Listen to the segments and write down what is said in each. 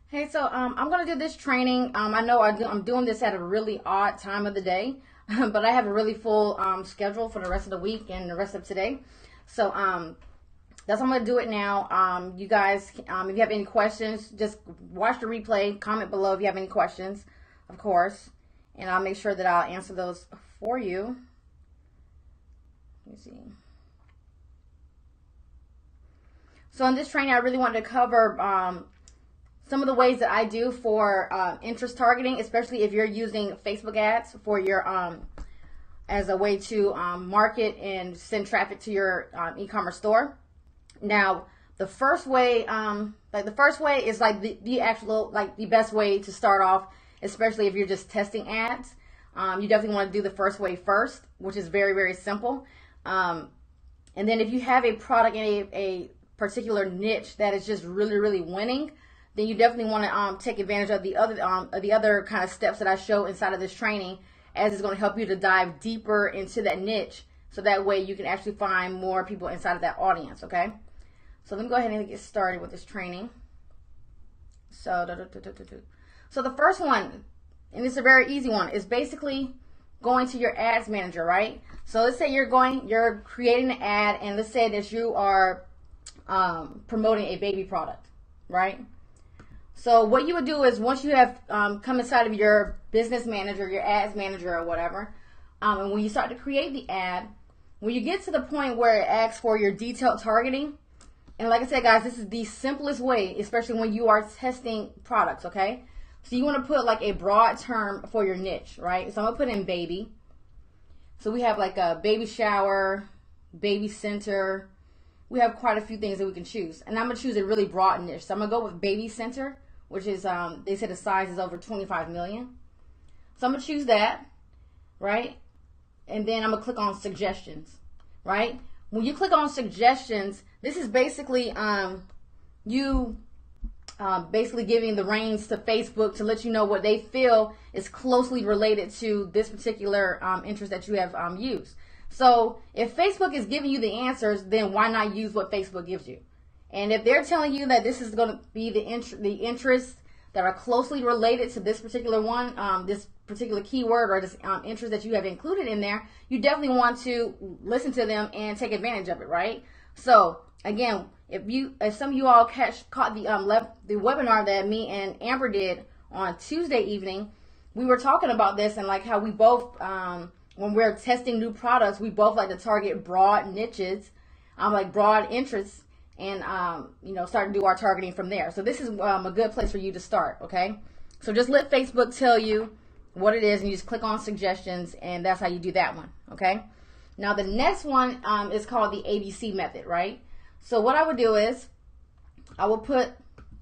Hey, so I'm gonna do this training. I know I'm doing this at a really odd time of the day, but I have a really full schedule for the rest of the week and the rest of today. So that's how I'm gonna do it now. You guys, if you have any questions, just watch the replay. Comment below if you have any questions, of course, and I'll make sure that I'll answer those for you. Let me see. So in this training, I really wanted to cover some of the ways that I do for interest targeting, especially if you're using Facebook ads for your as a way to market and send traffic to your e-commerce store. Now, the first way, is like the actual, like the best way to start off, especially if you're just testing ads. You definitely want to do the first way first, which is very, very simple. And then if you have a product in a particular niche that is just really, really winning, then you definitely want to take advantage of the other kind of steps that I show inside of this training, as it's going to help you to dive deeper into that niche, so that way you can actually find more people inside of that audience. Okay, so let me go ahead and get started with this training. So the first one, and it's a very easy one, is basically going to your ads manager, right? So let's say you're creating an ad, and let's say that you are promoting a baby product, right? So what you would do is, once you have come inside of your business manager, your ads manager or whatever, and when you start to create the ad, when you get to the point where it asks for your detailed targeting, and like I said, guys, this is the simplest way, especially when you are testing products, okay? So you want to put like a broad term for your niche, right? So I'm going to put in baby. So we have like a baby shower, baby center. We have quite a few things that we can choose. And I'm going to choose a really broad niche. So I'm going to go with baby center, which is, they said the size is over 25 million. So I'm going to choose that, right? And then I'm going to click on suggestions, right? When you click on suggestions, this is basically you basically giving the reins to Facebook to let you know what they feel is closely related to this particular interest that you have used. So if Facebook is giving you the answers, then why not use what Facebook gives you? And if they're telling you that this is going to be the interests that are closely related to this particular one, this particular keyword or this interest that you have included in there, you definitely want to listen to them and take advantage of it, right? So again, if some of you all caught the webinar that me and Amber did on Tuesday evening, we were talking about this and like how we both, when we're testing new products, we both like to target broad niches, like broad interests, and start to do our targeting from there. So this is a good place for you to start. Okay, so just let Facebook tell you what it is, and you just click on suggestions, and that's how you do that one. Okay, now the next one is called the ABC method, right? So what I would do is I will put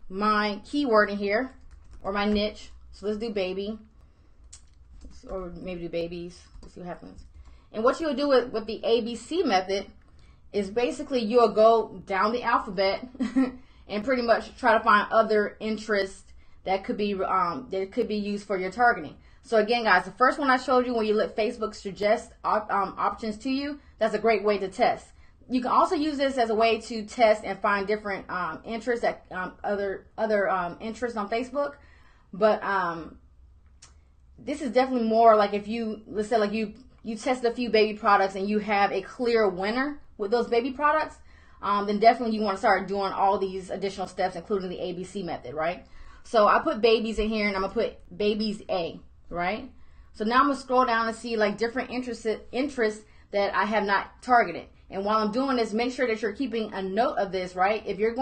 my keyword in here, or my niche. So let's do baby, or maybe do babies. Let's see what happens. And what you would do with the ABC method is basically you'll go down the alphabet and pretty much try to find other interests that could be used for your targeting. So again, guys, the first one I showed you, when you let Facebook suggest options to you, that's a great way to test. You can also use this as a way to test and find different interests, that other interests on Facebook. But this is definitely more like, if you, let's say like you test a few baby products and you have a clear winner with those baby products, then definitely you want to start doing all these additional steps, including the ABC method, right? So I put babies in here, and I'm going to put babies A, right? So now I'm going to scroll down and see like different interests that I have not targeted. And while I'm doing this, make sure that you're keeping a note of this, right? If you're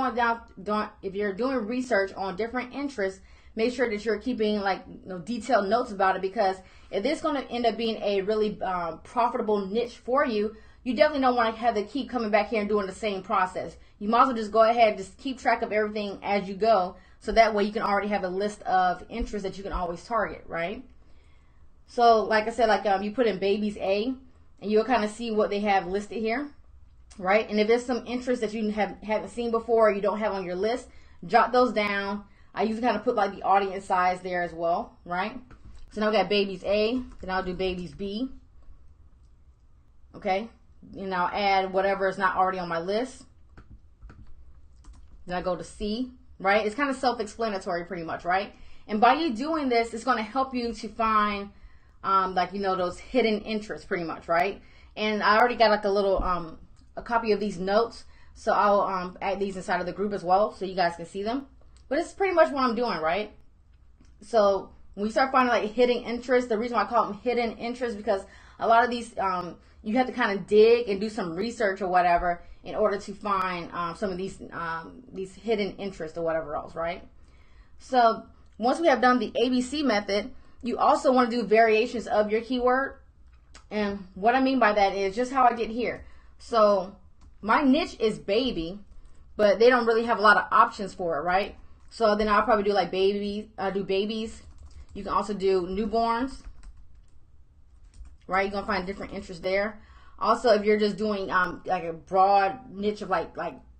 if you're doing research on different interests, make sure that you're keeping like detailed notes about it, because if this is going to end up being a really profitable niche for you, you definitely don't want to have to keep coming back here and doing the same process. You might as well just go ahead and just keep track of everything as you go, so that way you can already have a list of interests that you can always target, right? So like I said, like you put in babies A, and you'll kind of see what they have listed here, right? And if there's some interests that you haven't seen before, or you don't have on your list, jot those down. I usually kind of put like the audience size there as well, right? So now we got babies A, then I'll do babies B, okay? And I'll add whatever is not already on my list. Then I go to C, right? It's kind of self-explanatory pretty much, right? And by you doing this, it's going to help you to find like, you know, those hidden interests pretty much, right? And I already got like a little a copy of these notes, so I'll add these inside of the group as well so you guys can see them. But it's pretty much what I'm doing, right? So when you start finding like hidden interests, the reason why I call them hidden interests because a lot of these you have to kind of dig and do some research or whatever in order to find some of these hidden interests or whatever else, right? So once we have done the ABC method, you also want to do variations of your keyword. And what I mean by that is just how I did here. So my niche is baby, but they don't really have a lot of options for it, right? So then I'll probably do like baby, do babies. You can also do newborns, right? You're gonna find different interests there. Also, if you're just doing like a broad niche of like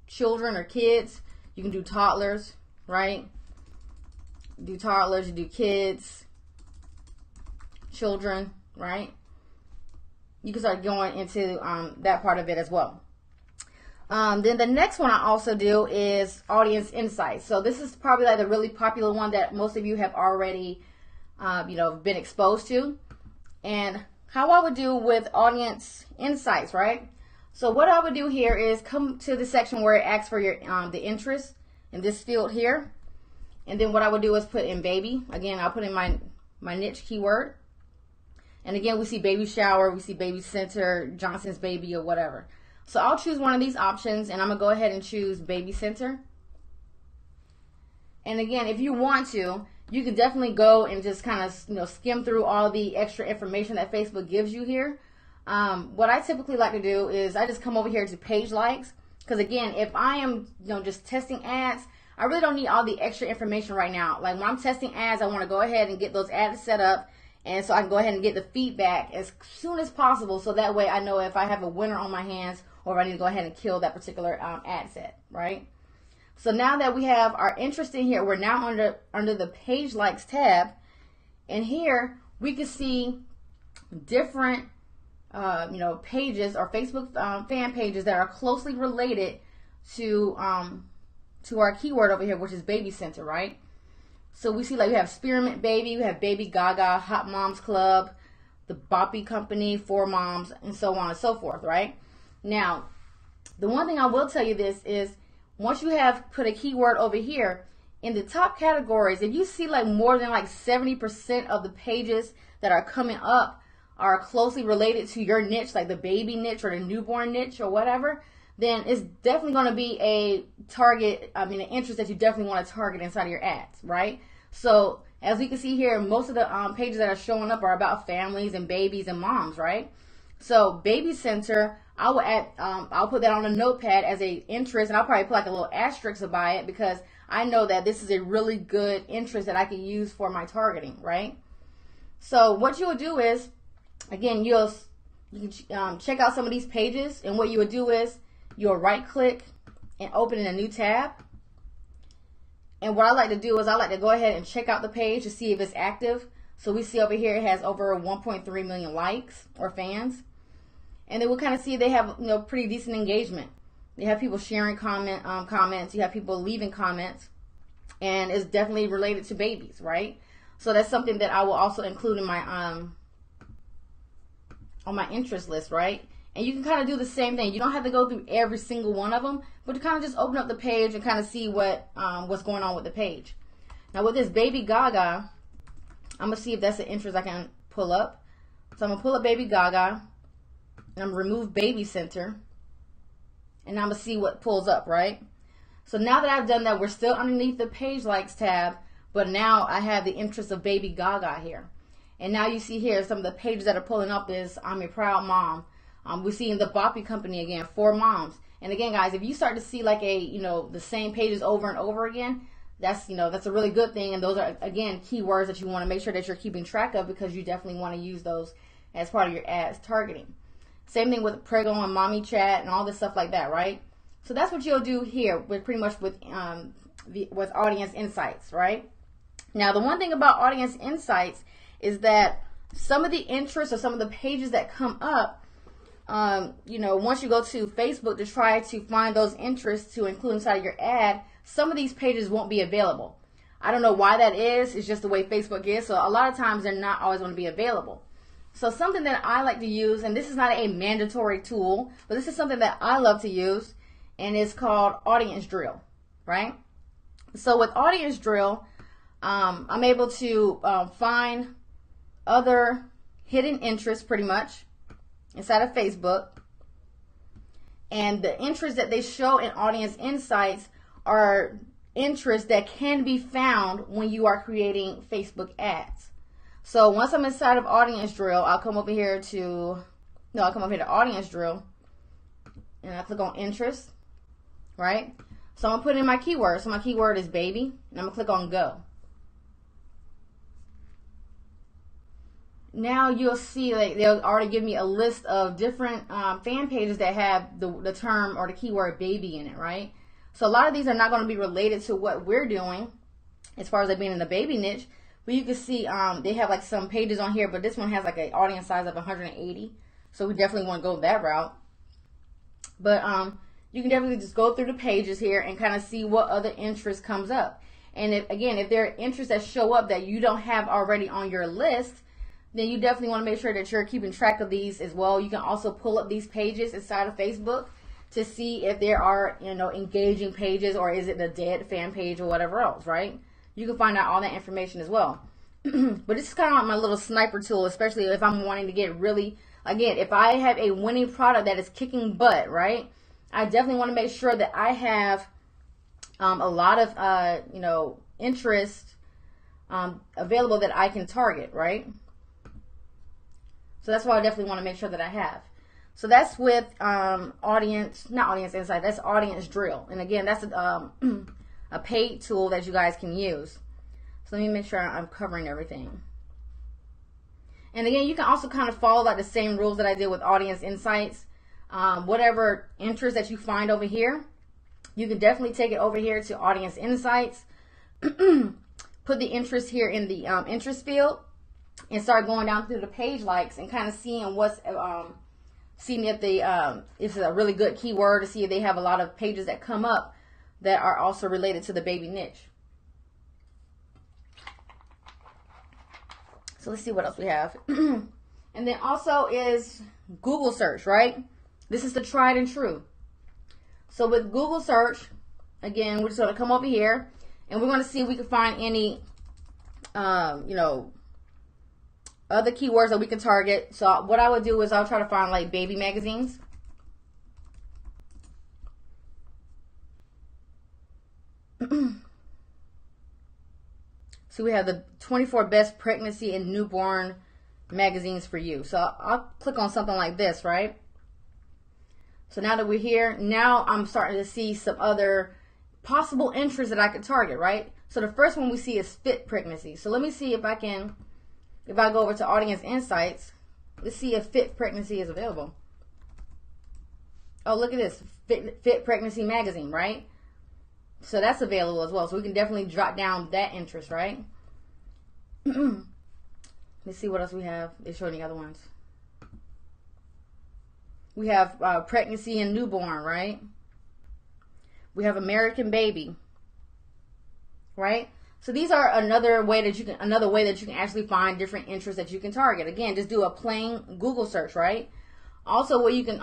children or kids, you can do toddlers, right? Do toddlers, you do kids, children, right? You can start going into that part of it as well. Then the next one I also do is audience insights. So this is probably like the really popular one that most of you have already, you know, been exposed to. And how I would do with audience insights, right? So what I would do here is come to the section where it asks for your the interest in this field here. And then what I would do is put in baby. Again, I'll put in my niche keyword. And again, we see baby shower, we see baby center, Johnson's baby, or whatever. So I'll choose one of these options, and I'm going to go ahead and choose baby center. And again, if you want to, you can definitely go and just kind of, you know, skim through all the extra information that Facebook gives you here. What I typically like to do is I just come over here to page likes. Because again, if I am, you know, just testing ads, I really don't need all the extra information right now. Like when I'm testing ads, I want to go ahead and get those ads set up. And so I can go ahead and get the feedback as soon as possible. So that way I know if I have a winner on my hands or if I need to go ahead and kill that particular ad set, right? So now that we have our interest in here, we're now under the page likes tab. And here we can see different, you know, pages or Facebook fan pages that are closely related to our keyword over here, which is baby center, right? So we see like we have Spearmint Baby, we have Baby Gaga, Hot Moms Club, the Boppy Company, 4 Moms, and so on and so forth, right? Now, the one thing I will tell you this is once you have put a keyword over here, in the top categories, if you see like more than like 70% of the pages that are coming up are closely related to your niche, like the baby niche or the newborn niche or whatever, then it's definitely going to be a target, an interest that you definitely want to target inside of your ads, right? So as we can see here, most of the pages that are showing up are about families and babies and moms, right? So baby center, I will add, I'll put that on a notepad as a interest, and I'll probably put like a little asterisk by it because I know that this is a really good interest that I can use for my targeting, right? So what you will do is, again, you can check out some of these pages, and what you would do is you'll right click and open in a new tab. And what I like to do is I like to go ahead and check out the page to see if it's active. So we see over here it has over 1.3 million likes or fans. And then we'll kind of see they have, you know, pretty decent engagement. They have people sharing comments. You have people leaving comments. And it's definitely related to babies, right? So that's something that I will also include in my on my interest list, right? And you can kind of do the same thing. You don't have to go through every single one of them, but to kind of just open up the page and kind of see what's going on with the page. Now with this Baby Gaga, I'm going to see if that's an interest I can pull up. So I'm going to pull up Baby Gaga, and I'm going to remove Baby Center, and I'm going to see what pulls up, right? So now that I've done that, we're still underneath the page likes tab, but now I have the interest of Baby Gaga here. And now you see here some of the pages that are pulling up is I'm a Proud Mom. We're seeing the Boppy Company again, 4 Moms. And again, guys, if you start to see like the same pages over and over again, that's a really good thing. And those are, again, keywords that you want to make sure that you're keeping track of because you definitely want to use those as part of your ads targeting. Same thing with Prego and Mommy Chat and all this stuff like that, right? So that's what you'll do here with pretty much with audience insights, right? Now, the one thing about audience insights is that some of the interests or some of the pages that come up, once you go to Facebook to try to find those interests to include inside of your ad, some of these pages won't be available. I don't know why that is. It's just the way Facebook is. So a lot of times they're not always going to be available. So something that I like to use, and this is not a mandatory tool, but this is something that I love to use, and it's called Audience Drill, right? So with Audience Drill, I'm able to find other hidden interests pretty much inside of Facebook. And the interests that they show in Audience Insights are interests that can be found when you are creating Facebook ads. So once I'm inside of Audience Drill, I'll come over here to Audience Drill, and I click on Interest, right? So I'm putting in my keyword. So my keyword is baby, and I'm gonna click on Go. Now you'll see like they'll already give me a list of different fan pages that have the term or the keyword baby in it, right? So a lot of these are not going to be related to what we're doing as far as like being in the baby niche. But you can see they have like some pages on here, but this one has like an audience size of 180. So we definitely want to go that route. But you can definitely just go through the pages here and kind of see what other interest comes up. And if there are interests that show up that you don't have already on your list, then you definitely want to make sure that you're keeping track of these as well. You can also pull up these pages inside of Facebook to see if there are, engaging pages, or is it the dead fan page or whatever else, right? You can find out all that information as well. But this is kind of like my little sniper tool, especially if I'm wanting to get really, again, if I have a winning product that is kicking butt, right? I definitely want to make sure that I have a lot of, interest available that I can target, right? So that's why I definitely want to make sure that I have. So that's with not Audience Insight, that's Audience Drill. And again, that's a paid tool that you guys can use. So let me make sure I'm covering everything. And again, you can also kind of follow like the same rules that I did with Audience Insights. Whatever interest that you find over here, you can definitely take it over here to Audience Insights. Put the interest here in the interest field and start going down through the page likes and kind of seeing what's seeing if it's a really good keyword, to see if they have a lot of pages that come up that are also related to the baby niche. So let's see what else we have. And then also is Google search, right? This is the tried and true. So with Google search, again, we're just going to come over here and we're going to see if we can find any, other keywords that we can target. So what I would do is I'll try to find like baby magazines. So we have the 24 best pregnancy and newborn magazines for you. So I'll click on something like this, right? So now that we're here, now I'm starting to see some other possible interests that I could target, right? So the first one we see is fit pregnancy. So let me see if I can, if I go over to Audience Insights, let's see if fit pregnancy is available. Oh, look at this, fit pregnancy magazine, right? So that's available as well. So we can definitely drop down that interest, right? Let's see what else we have. They're showing the other ones. We have pregnancy and newborn, right? We have American baby, right? So these are another way that you can actually find different interests that you can target. Again, just do a plain Google search, right? Also, what you can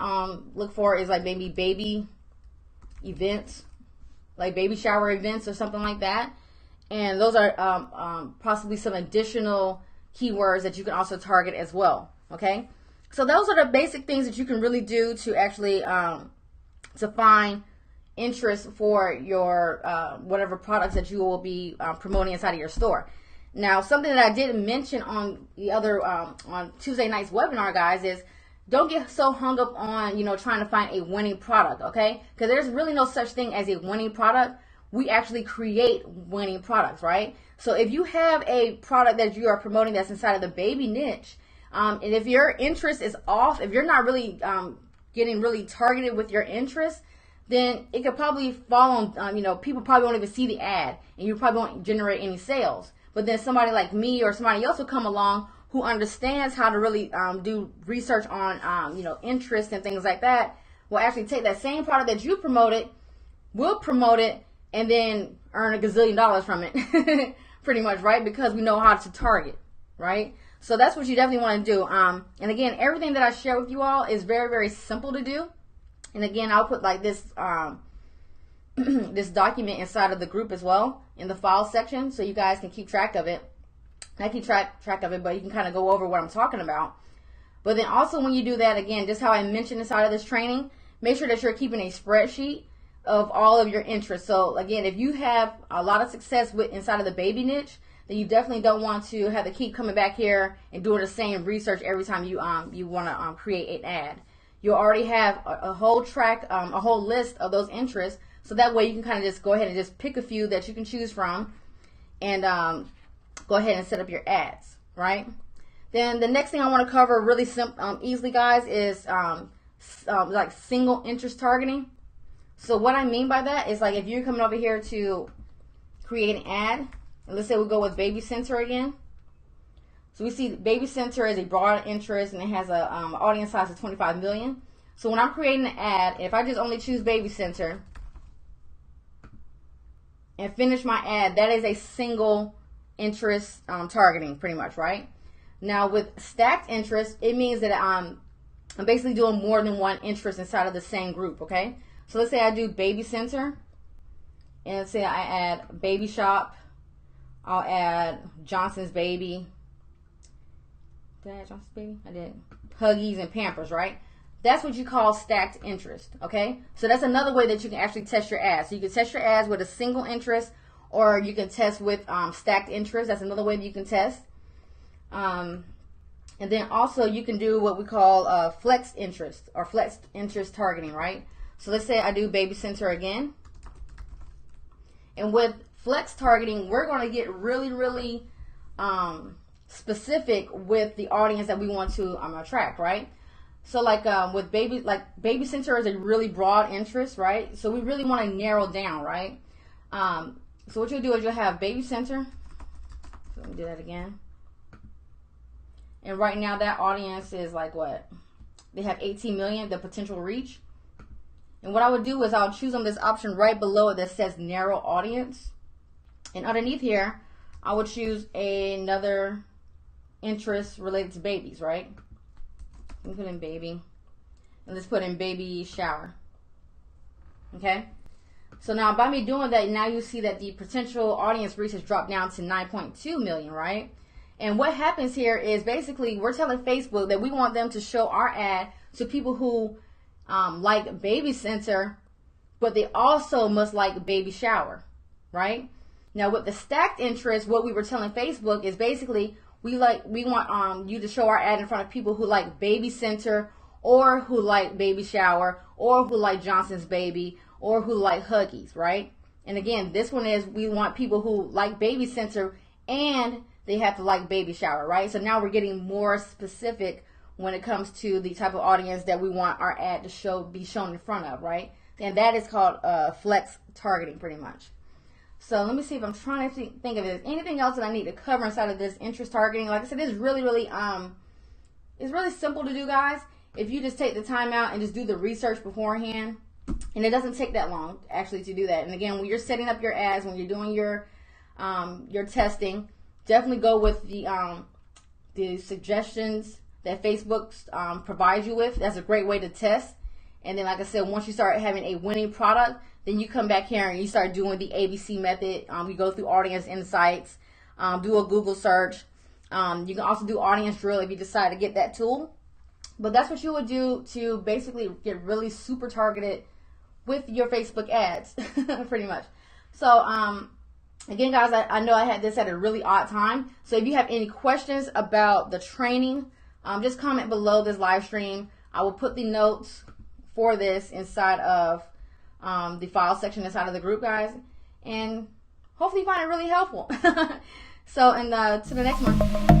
look for is like maybe baby events, like baby shower events or something like that. And those are possibly some additional keywords that you can also target as well. Okay, so those are the basic things that you can really do to actually to find interest for your whatever products that you will be promoting inside of your store. Now, something that I didn't mention on the other on Tuesday night's webinar, guys, is don't get so hung up on trying to find a winning product, okay? Because there's really no such thing as a winning product. We actually create winning products, right? So if you have a product that you are promoting that's inside of the baby niche, and if your interest is off, if you're not really getting really targeted with your interest, then it could probably fall on, people probably won't even see the ad, and you probably won't generate any sales. But then somebody like me or somebody else will come along who understands how to really do research on, interest and things like that, will actually take that same product that you promoted, will promote it, and then earn a gazillion dollars from it, pretty much, right? Because we know how to target, right? So that's what you definitely want to do. And again, everything that I share with you all is very, very simple to do. And again, I'll put like this this document inside of the group as well in the file section, so you guys can keep track of it. Not keep track of it, but you can kind of go over what I'm talking about. But then also when you do that, again, just how I mentioned inside of this training, make sure that you're keeping a spreadsheet of all of your interests. So again, if you have a lot of success with inside of the baby niche, then you definitely don't want to have to keep coming back here and doing the same research every time you want to create an ad. You already have a whole track, a whole list of those interests, so that way you can kind of just go ahead and just pick a few that you can choose from, and go ahead and set up your ads, right? Then the next thing I want to cover really easily, guys, is like single interest targeting. So what I mean by that is, like, if you're coming over here to create an ad, and let's say we go with Baby Center again. So we see Baby Center is a broad interest, and it has a audience size of 25 million. So when I'm creating an ad, if I just only choose Baby Center and finish my ad, that is a single interest targeting, pretty much, right? Now with stacked interest, it means that I'm basically doing more than one interest inside of the same group, okay? So let's say I do Baby Center, and let's say I add Baby Shop. I'll add Johnson's Baby. Did I add Johnson's Baby? I did. Huggies and Pampers, right? That's what you call stacked interest, okay? So that's another way that you can actually test your ads. So you can test your ads with a single interest, or you can test with stacked interest. That's another way that you can test. And then also you can do what we call flex interest, or flex interest targeting, right? So let's say I do Baby Center again. And with flex targeting, we're going to get really, really specific with the audience that we want to attract, right? So like with Baby Center is a really broad interest, right? So we really want to narrow down, right? So what you'll do is you'll have Baby Center. So let me do that again. And right now that audience is like what? They have 18 million, the potential reach. And what I would do is I'll choose on this option right below it that says narrow audience. And underneath here, I would choose another interest related to babies, right? Let me put in baby. And let's put in baby shower. Okay? So now by me doing that, now you see that the potential audience reach has dropped down to 9.2 million, right? And what happens here is basically we're telling Facebook that we want them to show our ad to people who like Baby Center, but they also must like Baby Shower, right? Now with the stacked interest, what we were telling Facebook is basically we want you to show our ad in front of people who like Baby Center, or who like Baby Shower, or who like Johnson's Baby, or who like Huggies, right? And again, this one is we want people who like Baby Center and they have to like Baby Shower, right? So now we're getting more specific when it comes to the type of audience that we want our ad to be shown in front of, right? And that is called flex targeting, pretty much. So let me see if I'm trying to think of it. Anything else that I need to cover inside of this interest targeting. Like I said, it's really simple to do, guys. If you just take the time out and just do the research beforehand, and it doesn't take that long actually to do that. And again, when you're setting up your ads, when you're doing your testing, definitely go with the suggestions that Facebook provides you with. That's a great way to test. And then, like I said, once you start having a winning product, then you come back here and you start doing the ABC method. You go through audience insights, do a Google search. You can also do audience drill if you decide to get that tool. But that's what you would do to basically get really super targeted with your Facebook ads, pretty much. So, again, guys, I know I had this at a really odd time. So if you have any questions about the training, just comment below this live stream. I will put the notes for this inside of the file section inside of the group, guys. And hopefully you find it really helpful. So, and to the next one.